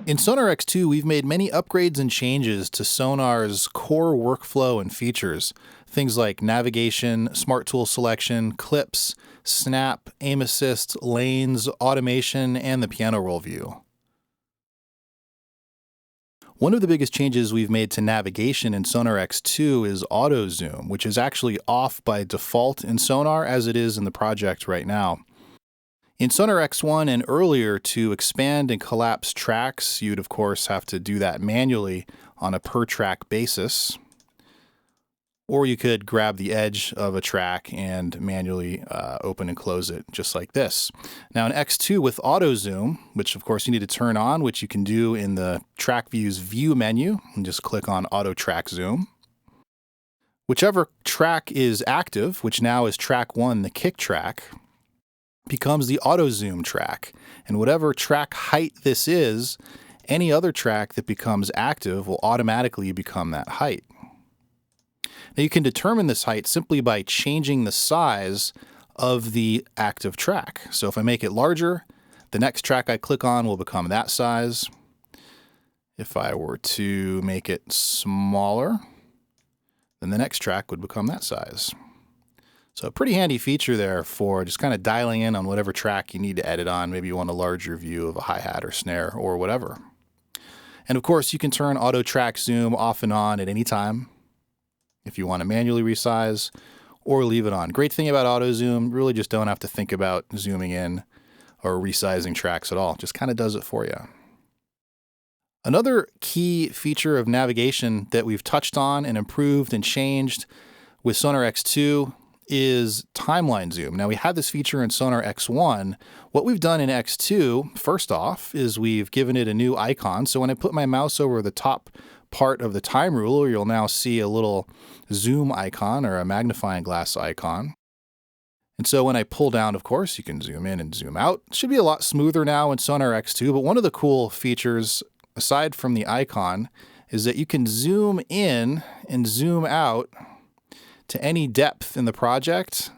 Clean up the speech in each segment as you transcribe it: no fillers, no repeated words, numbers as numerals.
In SONAR X2, we've made many upgrades and changes to Sonar's core workflow and features. Things like navigation, smart tool selection, clips, snap, aim assist, lanes, automation, and the piano roll view. One of the biggest changes we've made to navigation in SONAR X2 is auto zoom, which is actually off by default in Sonar as it is in the project right now. In SONAR X1 and earlier, to expand and collapse tracks, you'd of course have to do that manually on a per track basis. Or you could grab the edge of a track and manually open and close it just like this. Now in X2 with auto zoom, which of course you need to turn on, which you can do in the track view's view menu, and just click on auto track zoom. Whichever track is active, which now is track 1, the kick track, becomes the auto zoom track. And whatever track height this is, any other track that becomes active will automatically become that height. Now you can determine this height simply by changing the size of the active track. So if I make it larger, the next track I click on will become that size. If I were to make it smaller, then the next track would become that size. So a pretty handy feature there for just kind of dialing in on whatever track you need to edit on. Maybe you want a larger view of a hi-hat or snare or whatever. And of course, you can turn auto track zoom off and on at any time if you want to manually resize or leave it on. Great thing about auto zoom, really just don't have to think about zooming in or resizing tracks at all. Just kind of does it for you. Another key feature of navigation that we've touched on and improved and changed with SONAR X2 is timeline zoom. Now we had this feature in SONAR X1. What we've done in X2, first off, is we've given it a new icon. So when I put my mouse over the top part of the time ruler, you'll now see a little zoom icon or a magnifying glass icon. And so when I pull down, of course, you can zoom in and zoom out. It should be a lot smoother now in SONAR X2, but one of the cool features, aside from the icon, is that you can zoom in and zoom out to any depth in the project,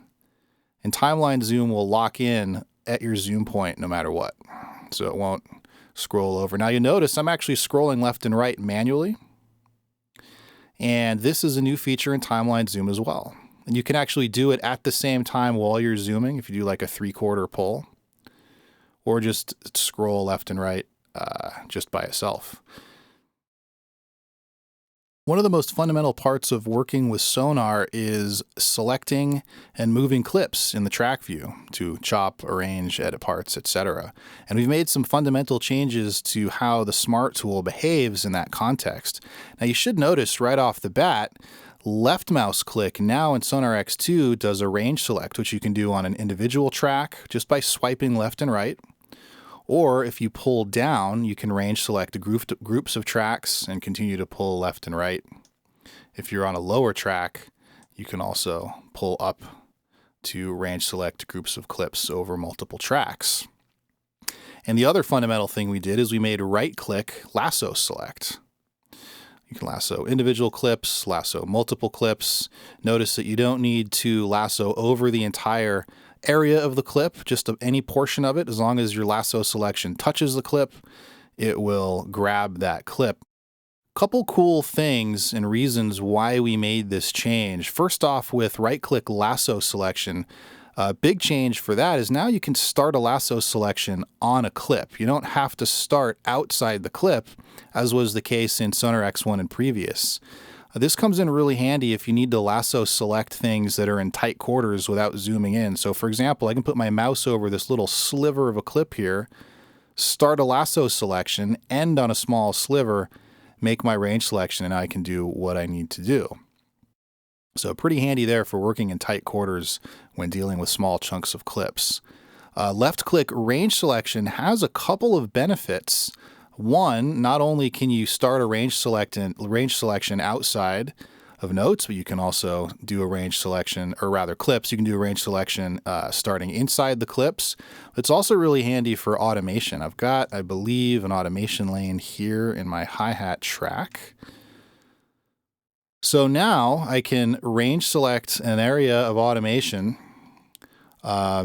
and timeline zoom will lock in at your zoom point no matter what. So it won't scroll over. Now you notice I'm actually scrolling left and right manually. And this is a new feature in timeline zoom as well. And you can actually do it at the same time while you're zooming if you do like a 3/4 pull, or just scroll left and right just by itself. One of the most fundamental parts of working with Sonar is selecting and moving clips in the track view to chop, arrange, edit parts, etc. And we've made some fundamental changes to how the Smart tool behaves in that context. Now you should notice right off the bat, left mouse click now in SONAR X2 does a range select, which you can do on an individual track just by swiping left and right. Or if you pull down, you can range select groups of tracks and continue to pull left and right. If you're on a lower track, you can also pull up to range select groups of clips over multiple tracks. And the other fundamental thing we did is we made right-click lasso select. You can lasso individual clips, lasso multiple clips. Notice that you don't need to lasso over the entire area of the clip, just any portion of it. As long as your lasso selection touches the clip, it will grab that clip. Couple cool things and reasons why we made this change. First off, with right-click lasso selection, a big change for that is now you can start a lasso selection on a clip. You don't have to start outside the clip, as was the case in SONAR X1 and previous. This comes in really handy if you need to lasso select things that are in tight quarters without zooming in. So for example, I can put my mouse over this little sliver of a clip here, start a lasso selection, end on a small sliver, make my range selection, and I can do what I need to do. So pretty handy there for working in tight quarters when dealing with small chunks of clips. Left-click range selection has a couple of benefits. One, not only can you start a range selection outside of notes, but you can also do a range selection, or rather clips. You can do a range selection starting inside the clips. It's also really handy for automation. I've got, I believe, an automation lane here in my hi-hat track. So now I can range select an area of automation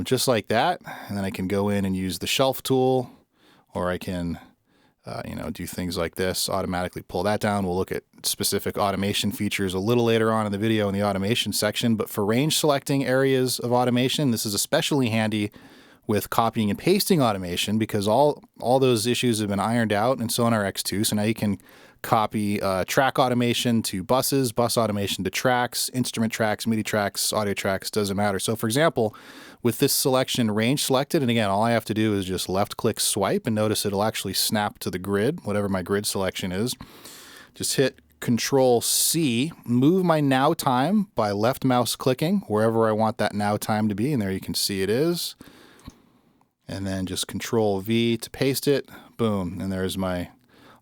just like that, and then I can go in and use the shelf tool, or I can do things like this, automatically pull that down. We'll look at specific automation features a little later on in the video in the automation section, but for range selecting areas of automation, this is especially handy with copying and pasting automation because all those issues have been ironed out in SONAR X2. So now you can copy track automation to buses, bus automation to tracks, instrument tracks, MIDI tracks, audio tracks, doesn't matter. So for example, with this selection range selected, and again, all I have to do is just left click swipe and notice it'll actually snap to the grid, whatever my grid selection is. Just hit Control C, move my now time by left mouse clicking wherever I want that now time to be, and there you can see it is. And then just Control V to paste it, boom, and there's my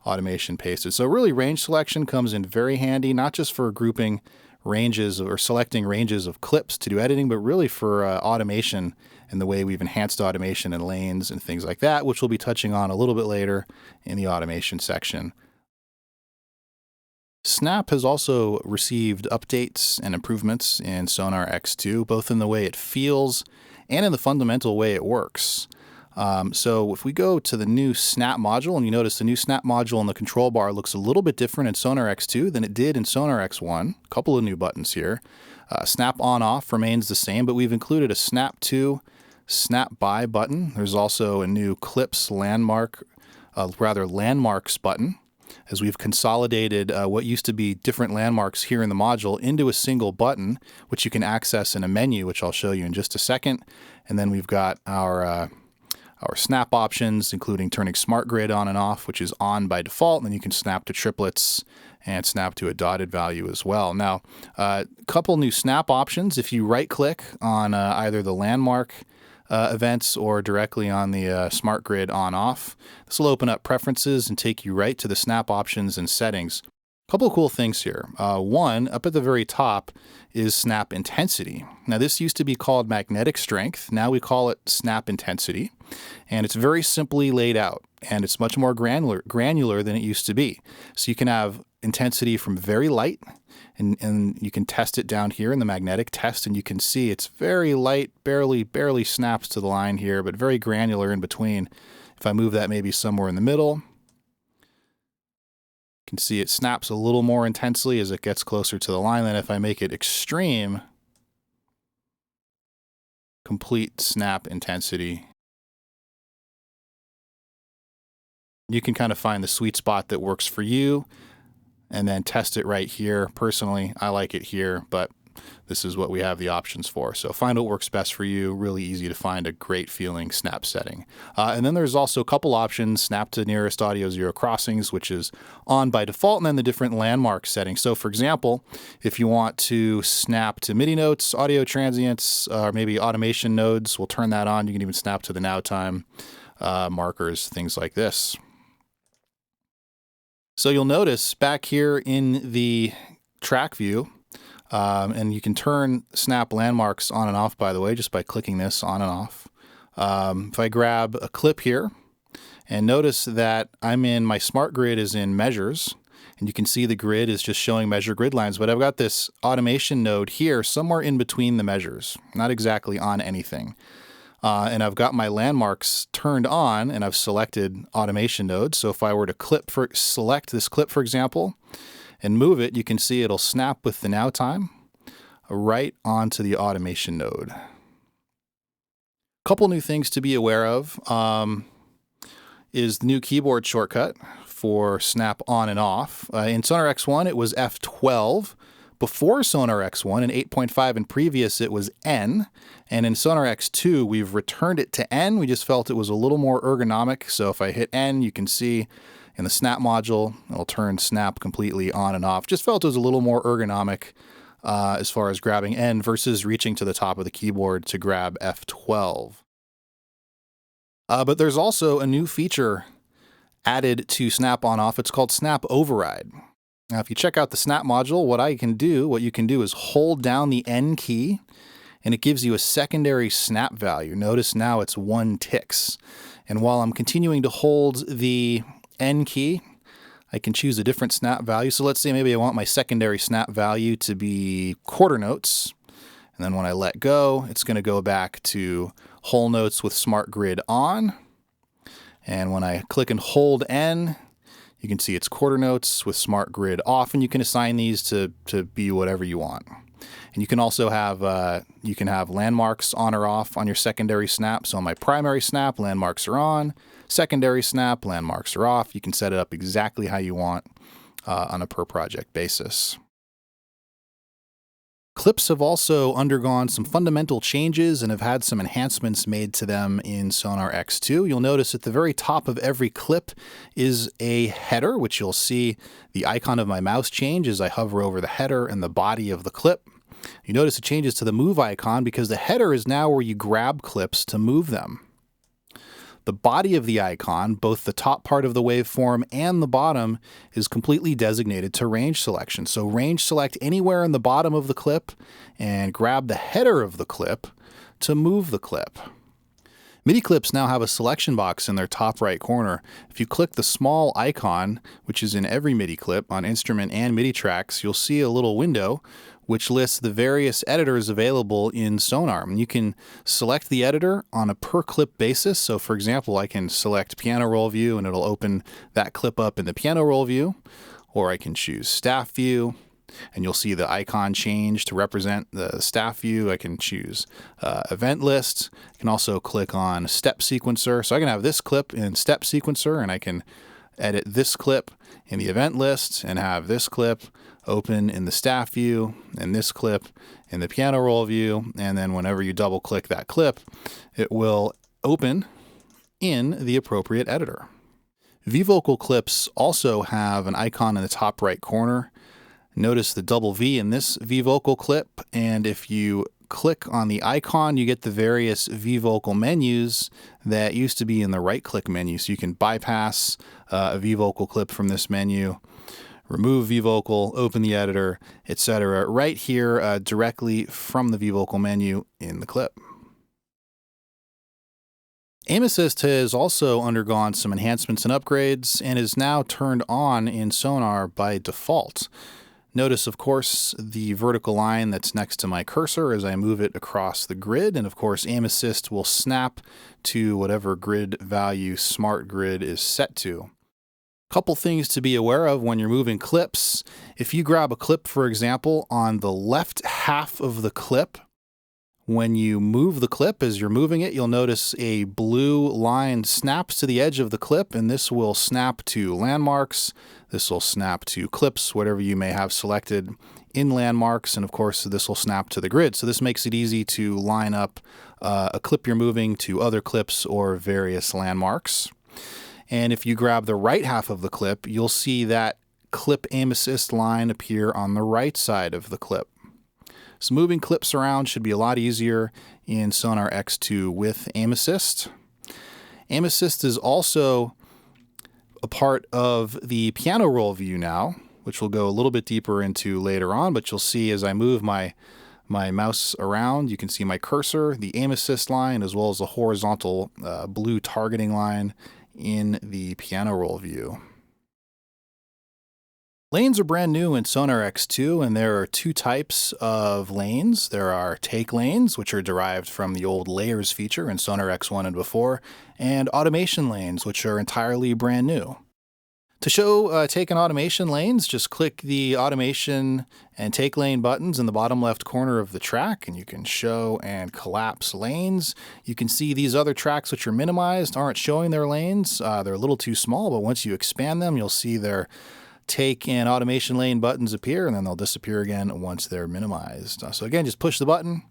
automation pasted. So really range selection comes in very handy, not just for grouping ranges or selecting ranges of clips to do editing, but really for automation and the way we've enhanced automation and lanes and things like that, which we'll be touching on a little bit later in the automation section. Snap has also received updates and improvements in SONAR X2, both in the way it feels and in the fundamental way it works. So if we go to the new Snap module, and you notice the new Snap module in the control bar looks a little bit different in SONAR X2 than it did in SONAR X1. A couple of new buttons here. Snap on-off remains the same, but we've included a Snap to, Snap by button. There's also a new Clips landmarks button, as we've consolidated what used to be different landmarks here in the module into a single button, which you can access in a menu, which I'll show you in just a second. And then we've got our snap options, including turning Smart Grid on and off, which is on by default, and then you can snap to triplets and snap to a dotted value as well. Now, a couple new snap options. If you right-click on either the landmark events or directly on the Smart Grid on-off, this will open up preferences and take you right to the snap options and settings. A couple of cool things here. One, up at the very top, is snap intensity. Now this used to be called magnetic strength. Now we call it snap intensity. And it's very simply laid out, and it's much more granular than it used to be. So you can have intensity from very light, and you can test it down here in the magnetic test, and you can see it's very light, barely snaps to the line here, but very granular in between. If I move that maybe somewhere in the middle, you can see it snaps a little more intensely as it gets closer to the line. Then if I make it extreme, complete snap intensity, you can kind of find the sweet spot that works for you and then test it right here. Personally, I like it here, but this is what we have the options for. So find what works best for you. Really easy to find a great feeling snap setting. And then there's also a couple options: snap to nearest audio zero crossings, which is on by default, and then the different landmark settings. So for example, if you want to snap to MIDI notes, audio transients, or maybe automation nodes, we'll turn that on. You can even snap to the now time markers, things like this. So you'll notice back here in the track view, and you can turn snap landmarks on and off, by the way, just by clicking this on and off. If I grab a clip here, and notice that I'm in, my Smart Grid is in measures, and you can see the grid is just showing measure grid lines, but I've got this automation node here somewhere in between the measures, not exactly on anything. And I've got my landmarks turned on, and I've selected automation nodes. So if I were to select this clip, for example, and move it, you can see it'll snap with the now time right onto the automation node. Couple new things to be aware of is the new keyboard shortcut for snap on and off. In SONAR X1, it was F12. Before SONAR X1, in 8.5 and previous, it was N. And in SONAR X2, we've returned it to N. We just felt it was a little more ergonomic. So if I hit N, you can see in the snap module, it'll turn snap completely on and off. Just felt it was a little more ergonomic as far as grabbing N versus reaching to the top of the keyboard to grab F12. But there's also a new feature added to snap on off. It's called snap override. Now, if you check out the snap module, what you can do is hold down the N key, and it gives you a secondary snap value. Notice now it's 1 ticks. And while I'm continuing to hold the N key, I can choose a different snap value. So let's say maybe I want my secondary snap value to be quarter notes. And then when I let go, it's going to go back to whole notes with Smart Grid on. And when I click and hold N, you can see it's quarter notes with Smart Grid off, and you can assign these to be whatever you want. And you can also have landmarks on or off on your secondary snap. So on my primary snap, landmarks are on. Secondary snap, landmarks are off. You can set it up exactly how you want on a per project basis. Clips have also undergone some fundamental changes and have had some enhancements made to them in SONAR X2. You'll notice at the very top of every clip is a header, which you'll see the icon of my mouse change as I hover over the header and the body of the clip. You notice it changes to the move icon because the header is now where you grab clips to move them. The body of the icon, both the top part of the waveform and the bottom, is completely designated to range selection. So range select anywhere in the bottom of the clip and grab the header of the clip to move the clip. MIDI clips now have a selection box in their top right corner. If you click the small icon, which is in every MIDI clip on instrument and MIDI tracks, you'll see a little window which lists the various editors available in SONAR. And you can select the editor on a per clip basis. So for example, I can select piano roll view and it'll open that clip up in the piano roll view, or I can choose staff view and you'll see the icon change to represent the staff view. I can choose event list. I can also click on step sequencer. So I can have this clip in step sequencer and I can edit this clip in the event list and have this clip open in the staff view and this clip in the piano roll view. And then whenever you double click that clip, it will open in the appropriate editor. V-vocal clips also have an icon in the top right corner. Notice the double V in this V-vocal clip. And if you click on the icon, you get the various V-vocal menus that used to be in the right-click menu. So you can bypass a V-vocal clip from this menu, remove V-vocal, open the editor, etc. right here directly from the V-vocal menu in the clip. Aim Assist has also undergone some enhancements and upgrades and is now turned on in SONAR by default. Notice, of course, the vertical line that's next to my cursor as I move it across the grid, and of course Aim Assist will snap to whatever grid value Smart Grid is set to. Couple things to be aware of when you're moving clips. If you grab a clip, for example, on the left half of the clip, when you move the clip as you're moving it, you'll notice a blue line snaps to the edge of the clip, and this will snap to landmarks. This will snap to clips, whatever you may have selected in landmarks, and of course this will snap to the grid. So this makes it easy to line up a clip you're moving to other clips or various landmarks. And if you grab the right half of the clip, you'll see that clip Aim Assist line appear on the right side of the clip. So moving clips around should be a lot easier in SONAR X2 with Aim Assist. Aim Assist is also a part of the piano roll view now, which we'll go a little bit deeper into later on, but you'll see as I move my mouse around, you can see my cursor, the Aim Assist line, as well as the horizontal blue targeting line in the piano roll view. Lanes are brand new in SONAR X2, and there are two types of lanes. There are take lanes, which are derived from the old layers feature in SONAR X1 and before, and automation lanes, which are entirely brand new. To show take and automation lanes, just click the automation and take lane buttons in the bottom left corner of the track, and you can show and collapse lanes. You can see these other tracks which are minimized aren't showing their lanes. They're a little too small, but once you expand them, you'll see their take and automation lane buttons appear, and then they'll disappear again once they're minimized. So again, just push the button.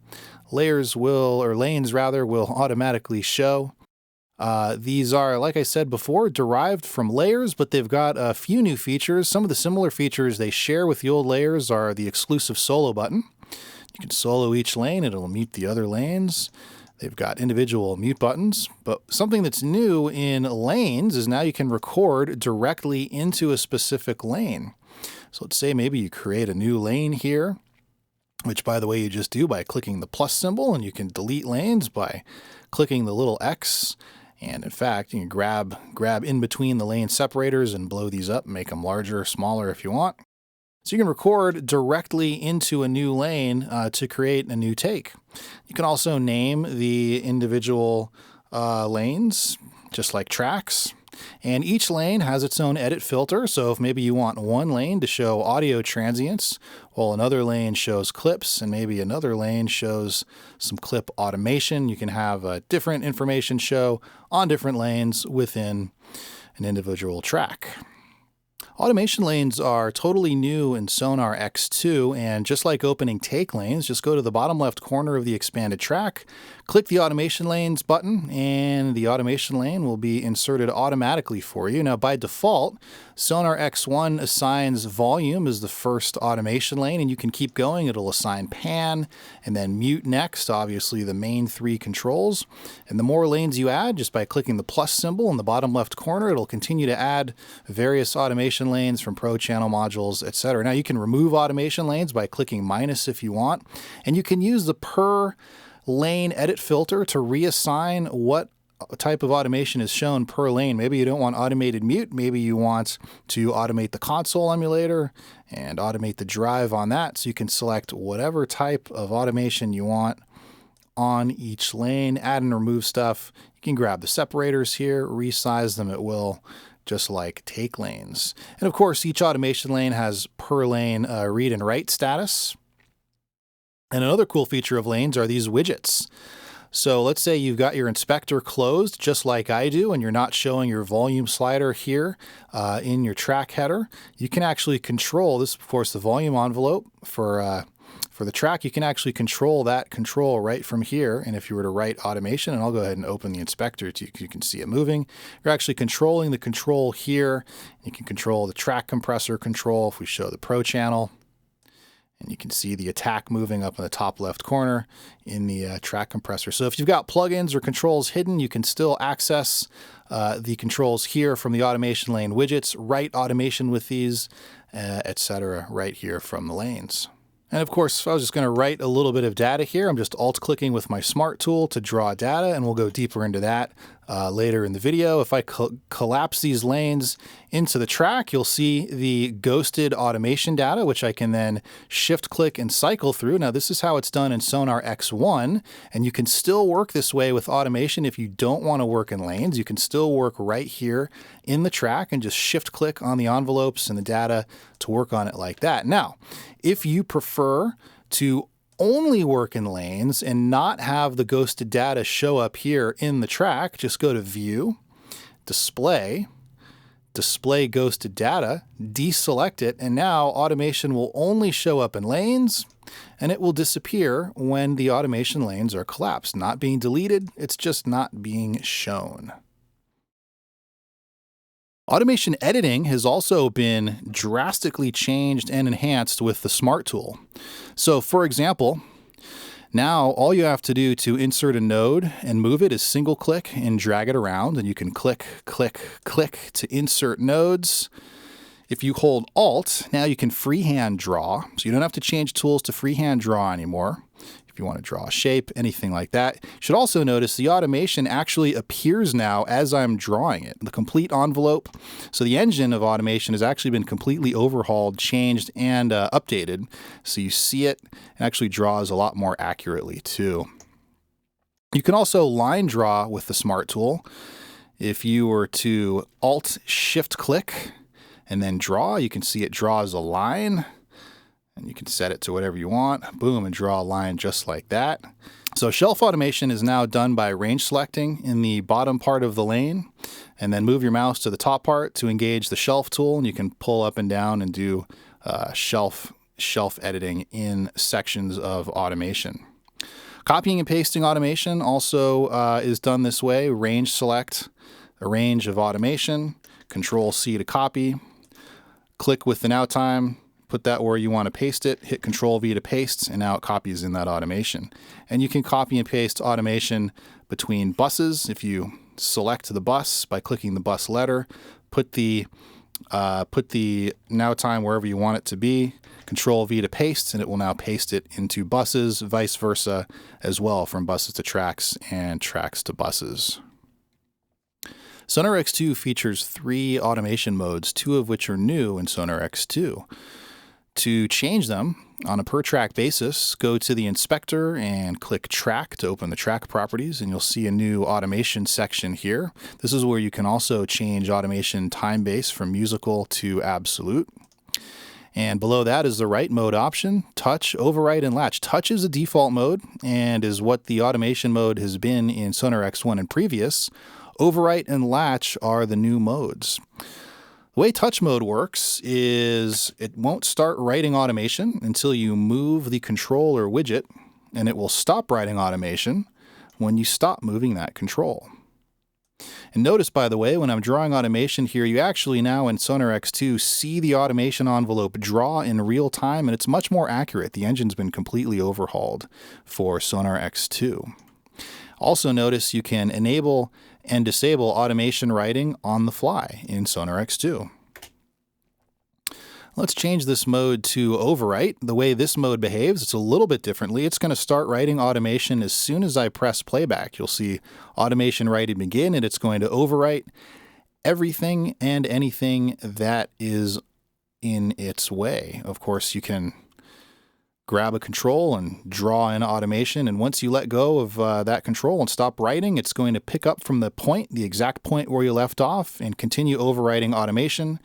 Lanes will automatically show. These are, like I said before, derived from layers, but they've got a few new features. Some of the similar features they share with the old layers are the exclusive solo button. You can solo each lane, it'll mute the other lanes. They've got individual mute buttons, but something that's new in lanes is now you can record directly into a specific lane. So let's say maybe you create a new lane here, which by the way you just do by clicking the plus symbol, and you can delete lanes by clicking the little X. And in fact, you can grab in between the lane separators and blow these up, make them larger or smaller if you want. So you can record directly into a new lane to create a new take. You can also name the individual lanes. just like tracks. And each lane has its own edit filter, so if maybe you want one lane to show audio transients, while another lane shows clips, and maybe another lane shows some clip automation, you can have a different information show on different lanes within an individual track. Automation lanes are totally new in SONAR X2, and just like opening take lanes, just go to the bottom left corner of the expanded track, click the automation lanes button, and the automation lane will be inserted automatically for you. Now, by default, SONAR X1 assigns volume as the first automation lane, and you can keep going. It'll assign pan and then mute next, obviously the main three controls. And the more lanes you add, just by clicking the plus symbol in the bottom left corner, it'll continue to add various automation lanes from Pro channel modules, etc. Now, you can remove automation lanes by clicking minus if you want, and you can use the per lane edit filter to reassign what type of automation is shown per lane. Maybe you don't want automated mute. Maybe you want to automate the console emulator and automate the drive on that. So you can select whatever type of automation you want on each lane, add and remove stuff. You can grab the separators here, resize them at will, just like take lanes. And of course, each automation lane has per lane read and write status. And another cool feature of lanes are these widgets. So let's say you've got your inspector closed, just like I do, and you're not showing your volume slider here in your track header. You can actually control this, of course, the volume envelope for the track. You can actually control that control right from here. And if you were to write automation, and I'll go ahead and open the inspector so you can see it moving, you're actually controlling the control here. You can control the track compressor control if we show the Pro channel. And you can see the attack moving up in the top left corner in the track compressor. So if you've got plugins or controls hidden, you can still access the controls here from the automation lane widgets, write automation with these, etc. right here from the lanes. And of course, if I was just going to write a little bit of data here, I'm just alt-clicking with my Smart tool to draw data, and we'll go deeper into that later in the video. If I collapse these lanes into the track, you'll see the ghosted automation data, which I can then shift-click and cycle through. Now, this is how it's done in SONAR X1, and you can still work this way with automation if you don't want to work in lanes. You can still work right here in the track and just shift-click on the envelopes and the data to work on it like that. Now, if you prefer to only work in lanes and not have the ghosted data show up here in the track, just go to View, Display, Display Ghosted Data, deselect it, and now automation will only show up in lanes, and it will disappear when the automation lanes are collapsed. Not being deleted, it's just not being shown. Automation editing has also been drastically changed and enhanced with the Smart tool. So for example, now all you have to do to insert a node and move it is single click and drag it around, and you can click, click, click to insert nodes. If you hold Alt, now you can freehand draw, so you don't have to change tools to freehand draw anymore. If you want to draw a shape, anything like that. You should also notice the automation actually appears now as I'm drawing it, the complete envelope. So the engine of automation has actually been completely overhauled, changed, and updated. So you see it actually draws a lot more accurately too. You can also line draw with the Smart tool. If you were to Alt-Shift-Click and then draw, you can see it draws a line. And you can set it to whatever you want, boom, and draw a line just like that. So shelf automation is now done by range selecting in the bottom part of the lane, and then move your mouse to the top part to engage the shelf tool, and you can pull up and down and do shelf editing in sections of automation. Copying and pasting automation also is done this way. Range select a range of automation, Control-C to copy, click with the now time, put that where you want to paste it, hit Control-V to paste, and now it copies in that automation. And you can copy and paste automation between buses. If you select the bus by clicking the bus letter, put the now time wherever you want it to be, Control-V to paste, and it will now paste it into buses, vice versa as well, from buses to tracks and tracks to buses. SONAR X2 features 3 automation modes, 2 of which are new in SONAR X2. To change them, On a per track basis, go to the inspector and click track to open the track properties, and you'll see a new automation section here. This is where you can also change automation time base from musical to absolute. And below that is the write mode option, touch, overwrite, and latch. Touch is a default mode and is what the automation mode has been in SONAR X1 and previous. Overwrite and latch are the new modes. The way touch mode works is it won't start writing automation until you move the controller widget, and it will stop writing automation when you stop moving that control. And notice, by the way, when I'm drawing automation here, you actually now in SONAR X2 see the automation envelope draw in real time, and it's much more accurate. The engine's been completely overhauled for SONAR X2. Also notice you can enable and disable automation writing on the fly in SONAR X2. Let's change this mode to overwrite. The way this mode behaves, it's a little bit differently. It's going to start writing automation as soon as I press playback. You'll see automation writing begin, and it's going to overwrite everything and anything that is in its way. Of course, you can grab a control and draw in automation, and once you let go of that control and stop writing, it's going to pick up from the exact point where you left off, and continue overwriting automation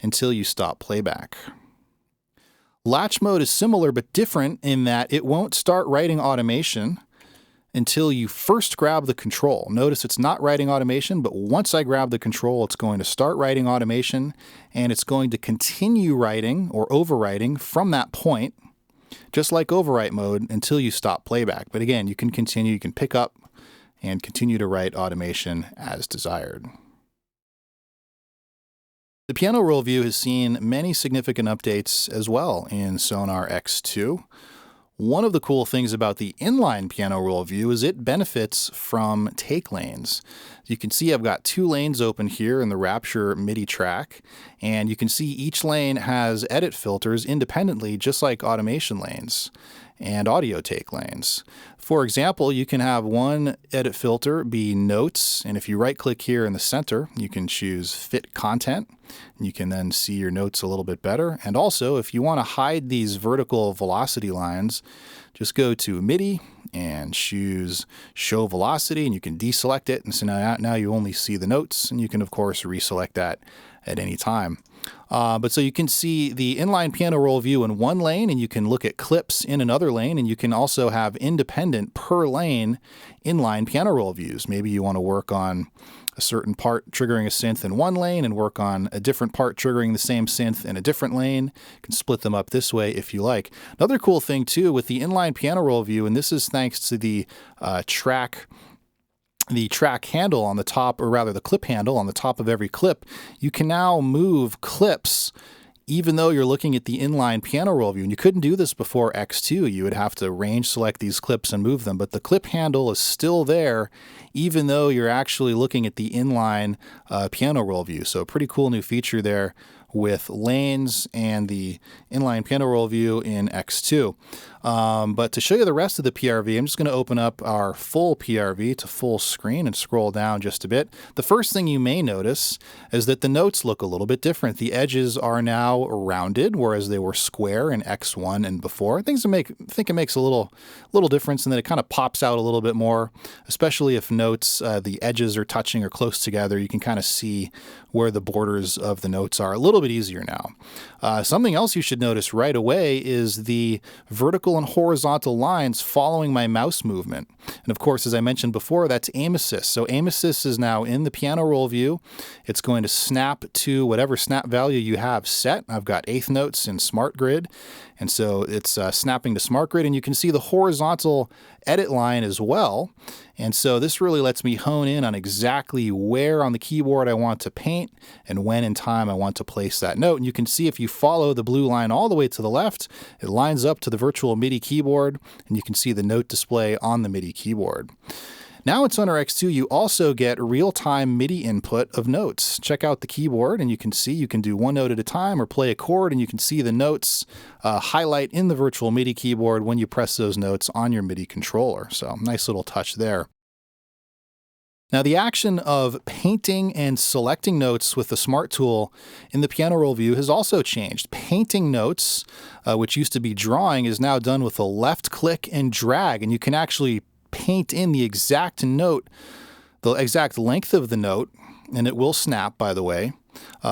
until you stop playback. Latch mode is similar but different in that it won't start writing automation until you first grab the control. Notice it's not writing automation, but once I grab the control, it's going to start writing automation, and it's going to continue writing or overwriting from that point, just like overwrite mode, until you stop playback. But again, you can continue, you can pick up and continue to write automation as desired. The piano roll view has seen many significant updates as well in SONAR X2. One of the cool things about the inline piano roll view is it benefits from take lanes. You can see I've got 2 lanes open here in the Rapture MIDI track, and you can see each lane has edit filters independently, just like automation lanes and audio take lanes. For example, you can have one edit filter be notes, and if you right-click here in the center, you can choose Fit Content. You can then see your notes a little bit better. And also, if you want to hide these vertical velocity lines, just go to MIDI and choose Show Velocity, and you can deselect it. And so now you only see the notes, and you can, of course, reselect that at any time. But so you can see the inline piano roll view in one lane, and you can look at clips in another lane, and you can also have independent per lane inline piano roll views. Maybe you want to work on a certain part triggering a synth in one lane and work on a different part triggering the same synth in a different lane. You can split them up this way if you like. Another cool thing too with the inline piano roll view, and this is thanks to the track handle on the top, or rather the clip handle on the top of every clip, you can now move clips even though you're looking at the inline piano roll view. And you couldn't do this before X2. You would have to range select these clips and move them, but the clip handle is still there even though you're actually looking at the inline piano roll view. So a pretty cool new feature there with lanes and the inline piano roll view in X2. But to show you the rest of the PRV, I'm just going to open up our full PRV to full screen and scroll down just a bit. The first thing you may notice is that the notes look a little bit different. The edges are now rounded, whereas they were square in X1 and before. I think it makes a little difference, and then it kind of pops out a little bit more, especially if notes, the edges are touching or close together. You can kind of see where the borders of the notes are a little bit easier now. Something else you should notice right away is the vertical and horizontal lines following my mouse movement. And of course, as I mentioned before, that's aim assist. So aim assist is now in the piano roll view. It's going to snap to whatever snap value you have set. I've got eighth notes in Smart Grid, and so it's snapping to Smart Grid, and you can see the horizontal edit line as well. And so this really lets me hone in on exactly where on the keyboard I want to paint and when in time I want to place that note. And you can see if you follow the blue line all the way to the left, it lines up to the virtual MIDI keyboard, and you can see the note display on the MIDI keyboard. Now in SONAR X2, you also get real-time MIDI input of notes. Check out the keyboard, and you can see you can do one note at a time or play a chord, and you can see the notes highlight in the virtual MIDI keyboard when you press those notes on your MIDI controller. So nice little touch there. Now, the action of painting and selecting notes with the Smart tool in the piano roll view has also changed. Painting notes, which used to be drawing, is now done with a left click and drag, and you can actually paint in the exact note, the exact length of the note, and it will snap, by the way,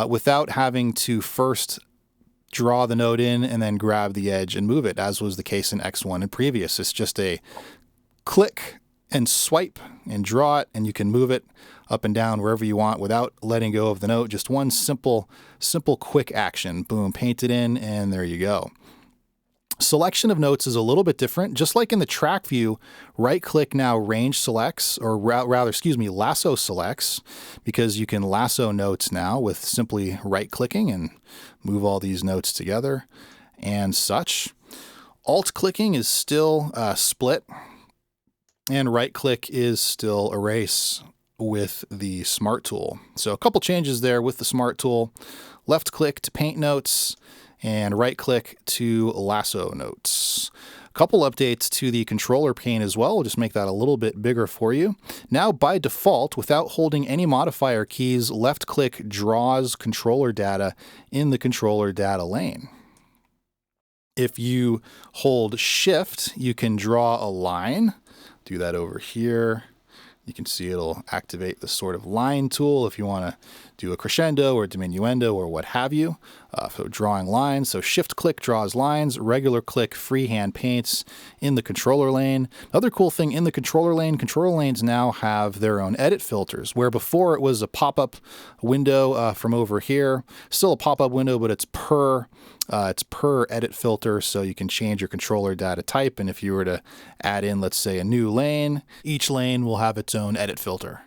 without having to first draw the note in and then grab the edge and move it, as was the case in X1 and previous. It's just a click and swipe and draw it, and you can move it up and down wherever you want without letting go of the note. Just one simple, quick action. Boom, paint it in, and there you go. Selection of notes is a little bit different. Just like in the track view, right-click now range selects, or rather, lasso selects, because you can lasso notes now with simply right-clicking and move all these notes together and such. Alt-clicking is still split, and right-click is still erase with the Smart tool. So a couple changes there with the Smart tool. Left-click to paint notes, and right-click to lasso notes. A couple updates to the controller pane as well. We'll just make that a little bit bigger for you. Now, by default, without holding any modifier keys, left-click draws controller data in the controller data lane. If you hold Shift, you can draw a line. Do that over here. You can see it'll activate the sort of line tool if you want to do a crescendo or diminuendo or what have you. So drawing lines. So shift click draws lines, regular click freehand paints in the controller lane. Another cool thing in the controller lanes now have their own edit filters, where before it was a pop-up window from over here. Still a pop-up window, but it's per edit filter, so you can change your controller data type. And if you were to add in, let's say, a new lane, each lane will have its own edit filter.